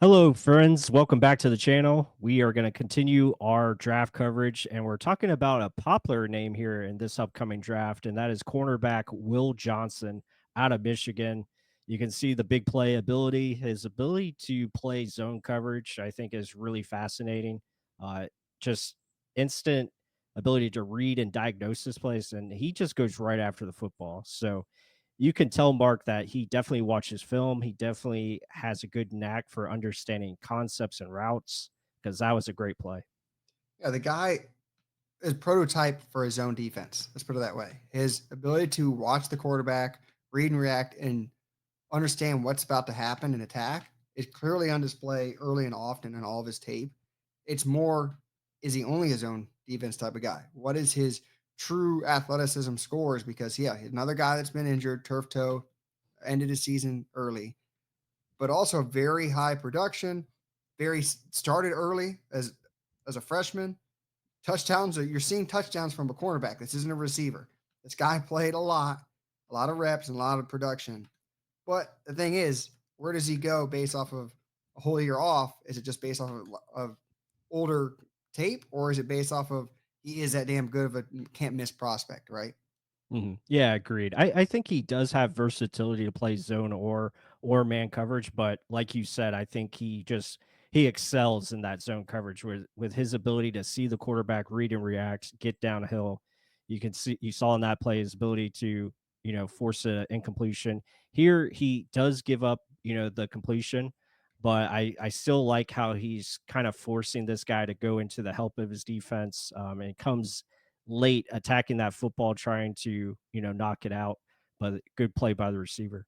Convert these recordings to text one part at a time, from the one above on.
Hello, friends. Welcome back to the channel. We are going to continue our draft coverage, and we're talking about a popular name here in this upcoming draft, and that is cornerback Will Johnson out of Michigan. You can see the big play ability. His ability to play zone coverage, I think, is really fascinating. Uh, just instant ability to read and diagnose this plays, and he just goes right after the football. So, you can tell Mark that he definitely watches film. He definitely has a good knack for understanding concepts and routes because that was a great play. Yeah, the guy is prototype for his own defense. Let's put it that way. His ability to watch the quarterback, read and react, and understand what's about to happen in attack is clearly on display early and often in all of his tape. It's more, is he only his own defense type of guy? What is his true athleticism scores? Because, yeah, he's another guy that's been injured, turf toe, ended his season early, but also very high production, very started early as a freshman. Touchdowns, you're seeing touchdowns from a cornerback. This isn't a receiver. This guy played a lot of reps, and a lot of production. But the thing is, where does he go based off of a whole year off? Is it just based off of older tape, or is it based off of he is that damn good of a can't miss prospect, right? Yeah, agreed. I think he does have versatility to play zone or man coverage, but like you said, I think he excels in that zone coverage with his ability to see the quarterback, read and react, get downhill. You saw in that play his ability to force an incompletion. Here he does give up the completion, but I still like how he's kind of forcing this guy to go into the help of his defense, and comes late attacking that football, trying to, knock it out. But good play by the receiver.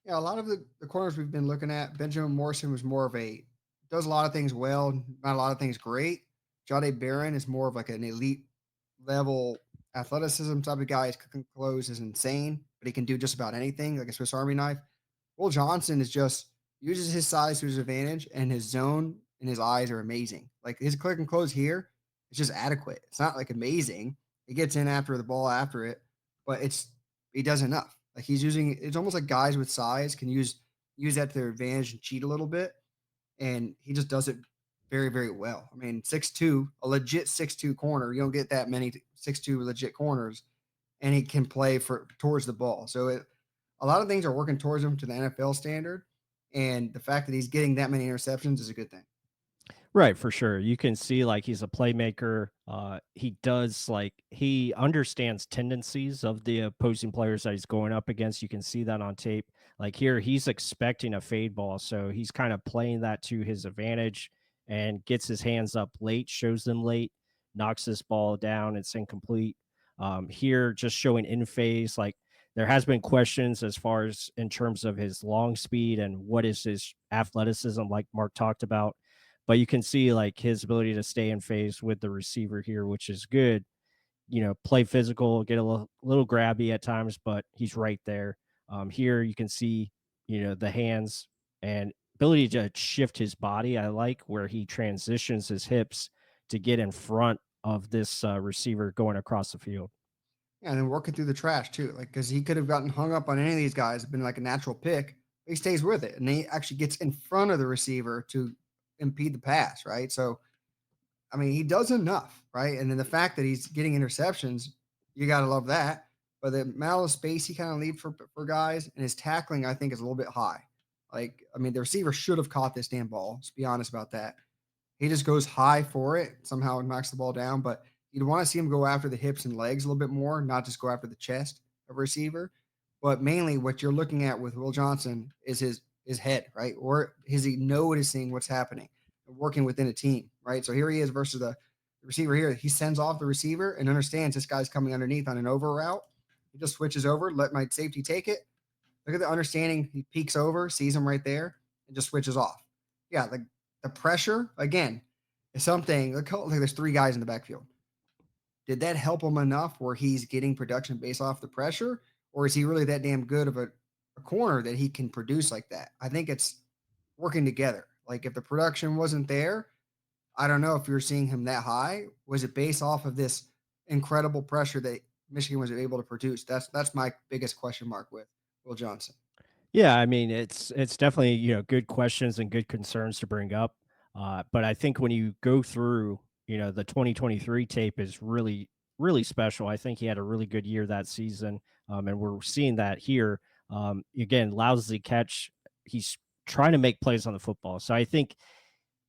Yeah, a lot of the corners we've been looking at, Benjamin Morrison was more of a does a lot of things well, not a lot of things great. Jade Barron is more of like an elite level athleticism type of guy. His cooking clothes is insane, but he can do just about anything, like a Swiss Army knife. Will Johnson is just uses his size to his advantage, and his zone and his eyes are amazing. Like his click and close here, it's just adequate. It's not like amazing. He gets in after the ball after it, but he does enough. Like he's using it's almost like guys with size can use that to their advantage and cheat a little bit, and he just does it very very well. I mean, 6'2", a legit 6'2" corner. You don't get that many 6'2" legit corners, and he can play for towards the ball. So a lot of things are working towards him to the NFL standard, and the fact that he's getting that many interceptions is a good thing. Right, for sure. You can see like he's a playmaker. He understands tendencies of the opposing players that he's going up against. You can see that on tape. Like here, he's expecting a fade ball, so he's kind of playing that to his advantage and gets his hands up late, shows them late, knocks this ball down. It's incomplete. Here, just showing in phase, like there has been questions as far as in terms of his long speed and what is his athleticism, like Mark talked about, but you can see like his ability to stay in phase with the receiver here, which is good. Play physical, get a little grabby at times, but he's right there. Here you can see, the hands and ability to shift his body. I like where he transitions his hips to get in front of this receiver going across the field. Yeah, and then working through the trash too, like because he could have gotten hung up on any of these guys, been like a natural pick. But he stays with it, and he actually gets in front of the receiver to impede the pass. Right, so I mean, he does enough, right? And then the fact that he's getting interceptions, you got to love that. But the amount of space he kind of leaves for guys and his tackling, I think, is a little bit high. Like, I mean, the receiver should have caught this damn ball. Let's be honest about that. He just goes high for it, somehow knocks the ball down. But you'd want to see him go after the hips and legs a little bit more, not just go after the chest of a receiver. But mainly, what you're looking at with Will Johnson is his head, right? Or is he noticing what's happening, working within a team, right? So here he is versus the receiver here. He sends off the receiver and understands this guy's coming underneath on an over route. He just switches over, let my safety take it. Look at the understanding. He peeks over, sees him right there, and just switches off. Yeah, the pressure again is something. Look, there's three guys in the backfield. Did that help him enough where he's getting production based off the pressure, or is he really that damn good of a corner that he can produce like that? I think it's working together. Like if the production wasn't there, I don't know if you're seeing him that high. Was it based off of this incredible pressure that Michigan was able to produce? That's my biggest question mark with Will Johnson. Yeah, I mean, it's definitely, good questions and good concerns to bring up. But I think when you go through, the 2023 tape is really, really special. I think he had a really good year that season. And we're seeing that here. Again, lousy catch. He's trying to make plays on the football. So I think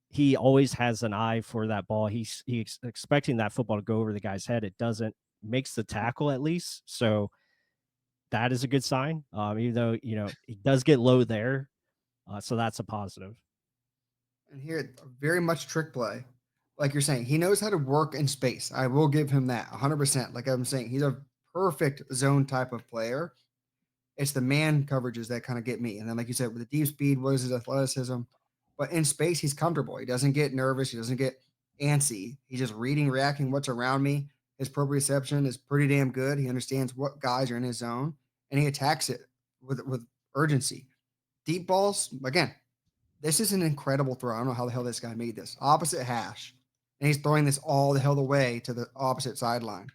he always has an eye for that ball. He's expecting that football to go over the guy's head. It doesn't, makes the tackle at least. So that is a good sign. Even though, he does get low there. So that's a positive. And here, very much trick play. Like you're saying, he knows how to work in space. I will give him that 100%. Like I'm saying, he's a perfect zone type of player. It's the man coverages that kind of get me. And then, like you said, with the deep speed, what is his athleticism? But in space, he's comfortable. He doesn't get nervous. He doesn't get antsy. He's just reading, reacting what's around me. His proprioception is pretty damn good. He understands what guys are in his zone and he attacks it with urgency. Deep balls, again, this is an incredible throw. I don't know how the hell this guy made this. Opposite hash. And he's throwing this all the hell the way to the opposite sideline.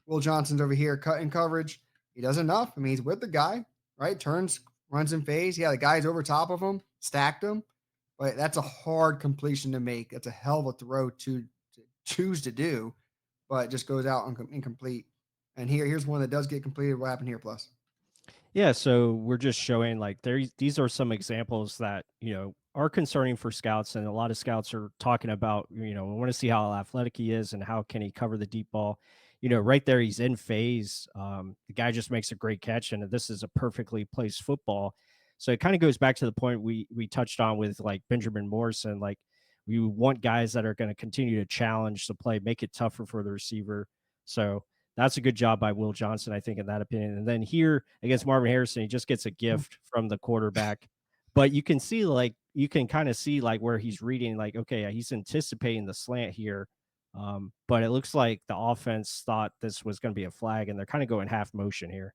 Will Johnson's over here cutting coverage. He does enough. I mean, he's with the guy, right? Turns, runs in phase. Yeah, the guy's over top of him, stacked him. But that's a hard completion to make. That's a hell of a throw to choose to do, but it just goes out incomplete. And here's one that does get completed. What happened here, plus? Yeah, so we're just showing like these are some examples that, are concerning for scouts, and a lot of scouts are talking about, we want to see how athletic he is and how can he cover the deep ball. Right there, he's in phase. The guy just makes a great catch, and this is a perfectly placed football. So it kind of goes back to the point we touched on with like Benjamin Morrison. Like we want guys that are going to continue to challenge the play, make it tougher for the receiver. So that's a good job by Will Johnson, I think, in that opinion. And then here against Marvin Harrison, he just gets a gift from the quarterback. But you can see, like, you can kind of see, like, where he's reading, like, okay, he's anticipating the slant here. But it looks like the offense thought this was going to be a flag, and they're kind of going half motion here.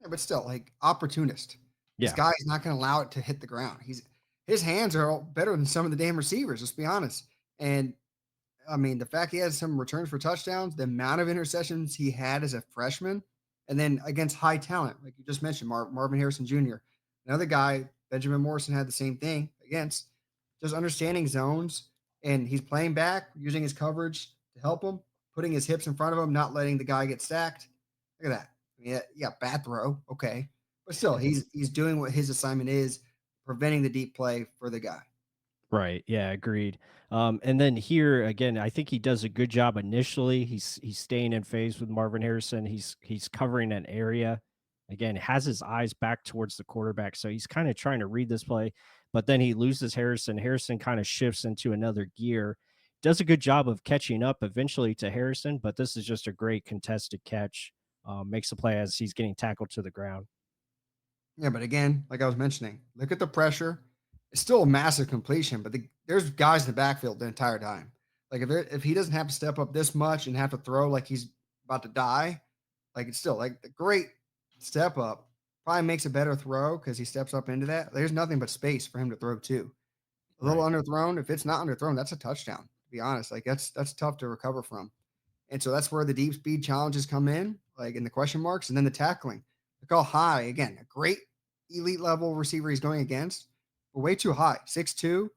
Yeah, but still, like opportunist. This Yeah. guy is not going to allow it to hit the ground. His hands are all better than some of the damn receivers. Let's be honest. And I mean, the fact he has some returns for touchdowns, the amount of interceptions he had as a freshman, and then against high talent, like you just mentioned, Marvin Harrison Jr., another guy, Benjamin Morrison had the same thing against, just understanding zones, and he's playing back, using his coverage to help him, putting his hips in front of him, not letting the guy get stacked. Look at that. Yeah, yeah, bad throw, okay, but still, he's doing what his assignment is, preventing the deep play for the guy. Right. Yeah, agreed. And then here again, I think he does a good job initially. He's staying in phase with Marvin Harrison. He's covering an area. Again, has his eyes back towards the quarterback. So he's kind of trying to read this play, but then he loses Harrison. Harrison kind of shifts into another gear. Does a good job of catching up eventually to Harrison, but this is just a great contested catch. Makes the play as he's getting tackled to the ground. Yeah, but again, like I was mentioning, look at the pressure. It's still a massive completion, but there's guys in the backfield the entire time. Like if he doesn't have to step up this much and have to throw like he's about to die, like it's still like the great step up probably makes a better throw because he steps up into that. There's nothing but space for him to throw to. A little Right. underthrown. If it's not underthrown, that's a touchdown. To be honest, like that's tough to recover from. And so that's where the deep speed challenges come in, like in the question marks, and then the tackling. Look how high, again, a great elite level receiver he's going against, but way too high. 6'2,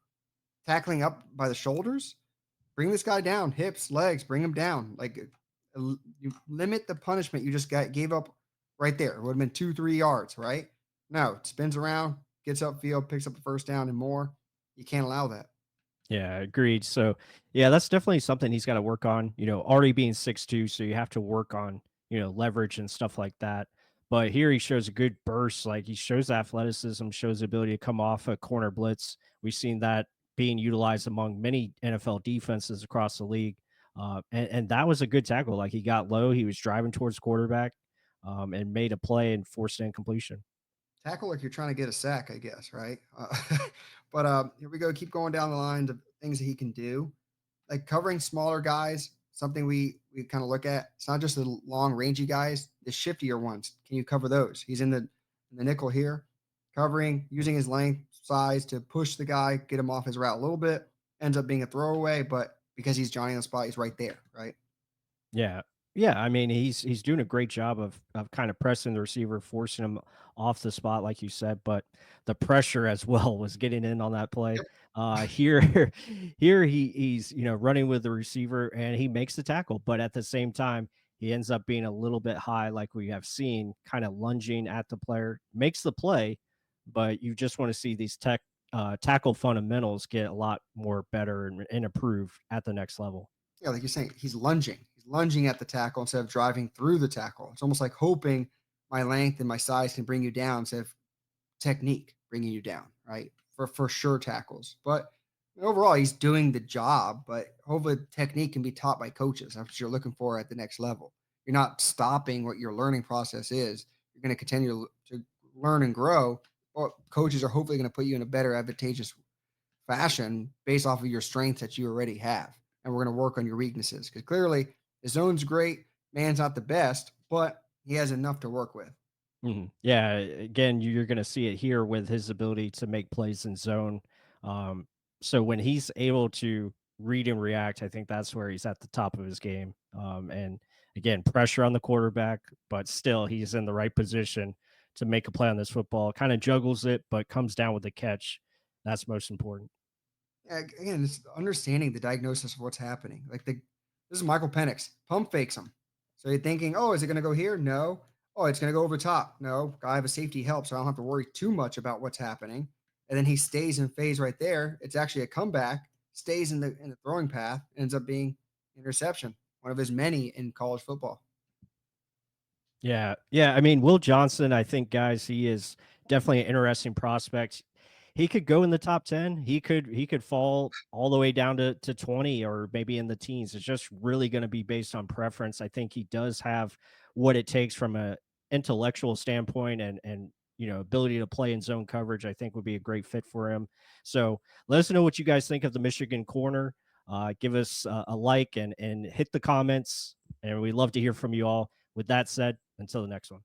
tackling up by the shoulders. Bring this guy down, hips, legs, bring him down. Like you limit the punishment you just gave up right there. It would have been 2, 3 yards, right? No, it spins around, gets upfield, picks up the first down and more. You can't allow that. Yeah, agreed. So, yeah, that's definitely something he's got to work on, already being 6'2", so you have to work on, leverage and stuff like that. But here he shows a good burst, like he shows athleticism, shows the ability to come off a corner blitz. We've seen that being utilized among many NFL defenses across the league. And that was a good tackle. Like he got low, he was driving towards quarterback, and made a play and forced an incompletion. Tackle like you're trying to get a sack, I guess, right? But here we go. Keep going down the lines of things that he can do, like covering smaller guys. Something we kind of look at. It's not just the long, rangy guys. The shiftier ones. Can you cover those? He's in the nickel here, covering using his length, size to push the guy, get him off his route a little bit. Ends up being a throwaway, but because he's Johnny on the spot, he's right there, right? Yeah. Yeah, I mean, he's doing a great job of kind of pressing the receiver, forcing him off the spot, like you said, but the pressure as well was getting in on that play. Yep. Here, here he's running with the receiver and he makes the tackle, but at the same time, he ends up being a little bit high, like we have seen, kind of lunging at the player, makes the play, but you just want to see these tackle fundamentals get a lot more better and improved at the next level. Yeah, like you're saying, he's lunging. He's lunging at the tackle instead of driving through the tackle. It's almost like hoping my length and my size can bring you down instead of technique bringing you down, right? For sure tackles. But overall, he's doing the job, but hopefully technique can be taught by coaches. That's what you're looking for at the next level. You're not stopping what your learning process is. You're going to continue to learn and grow. Or coaches are hopefully going to put you in a better advantageous fashion based off of your strengths that you already have. And we're going to work on your weaknesses because clearly the zone's great. Man's not the best, but he has enough to work with. Yeah, again, you're going to see it here with his ability to make plays in zone. Um, so when he's able to read and react, I think that's where he's at the top of his game. And again, pressure on the quarterback, but still he's in the right position to make a play on this football. Kind of juggles it, but comes down with the catch. That's most important. Yeah, again, it's understanding the diagnosis of what's happening. This is Michael Penix, pump fakes him. So you're thinking, oh, is it going to go here? No. Oh, it's going to go over the top. No. I have a safety help, so I don't have to worry too much about what's happening. And then he stays in phase right there. It's actually a comeback, stays in the throwing path, ends up being interception, one of his many in college football. Yeah, yeah. I mean, Will Johnson, I think, guys, he is definitely an interesting prospect. He could go in the top 10. He could fall all the way down to 20 or maybe in the teens. It's just really going to be based on preference. I think he does have what it takes from a intellectual standpoint and ability to play in zone coverage. I think would be a great fit for him. So let us know what you guys think of the Michigan corner. Give us a like and hit the comments, and we'd love to hear from you all. With that said, until the next one.